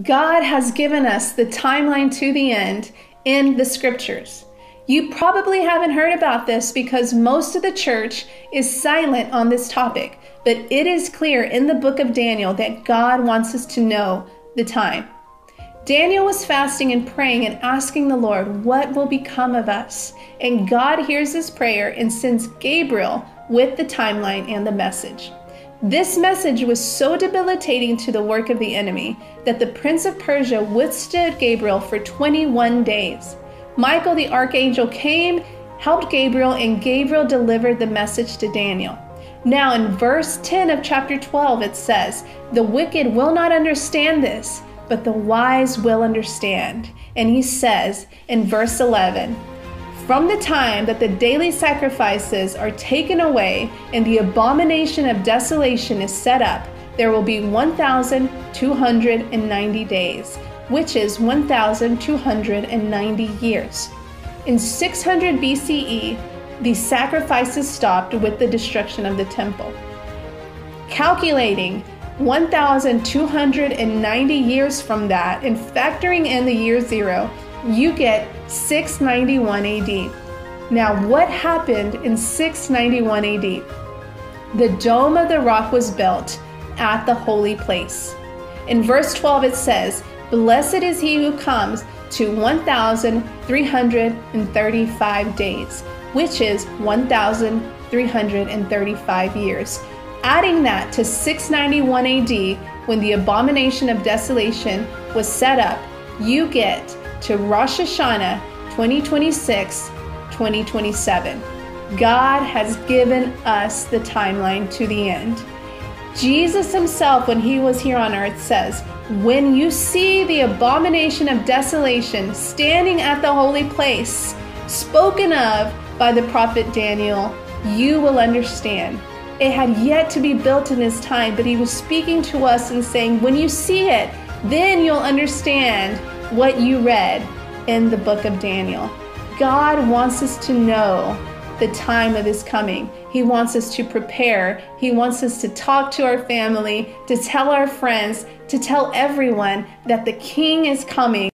God has given us the timeline to the end in the scriptures. You probably haven't heard about this because most of the church is silent on this topic, but it is clear in the book of Daniel that God wants us to know the time. Daniel was fasting and praying and asking the Lord, what will become of us? And God hears his prayer and sends Gabriel with the timeline and the message. This message was so debilitating to the work of the enemy that the prince of Persia withstood Gabriel for 21 days. Michael the archangel came, helped Gabriel, and Gabriel delivered the message to Daniel. Now in verse 10 of chapter 12 it says, "The wicked will not understand this, but the wise will understand." And he says in verse 11, "From the time that the daily sacrifices are taken away and the abomination of desolation is set up, there will be 1,290 days, which is 1,290 years. In 600 BCE, the sacrifices stopped with the destruction of the temple. Calculating 1,290 years from that and factoring in the year zero, you get 691 AD. Now, what happened in 691 AD? The Dome of the Rock was built at the holy place. In verse 12 it says, "Blessed is he who comes to 1,335 days, which is 1,335 years. Adding that to 691 AD, when the abomination of desolation was set up, you get to Rosh Hashanah 2026-2027. God has given us the timeline to the end. Jesus himself, when he was here on earth, says, "When you see the abomination of desolation standing at the holy place, spoken of by the prophet Daniel, you will understand." It had yet to be built in his time, but he was speaking to us and saying, when you see it, then you'll understand what you read in the book of Daniel. God wants us to know the time of his coming. He wants us to prepare. He wants us to talk to our family, to tell our friends, to tell everyone that the King is coming.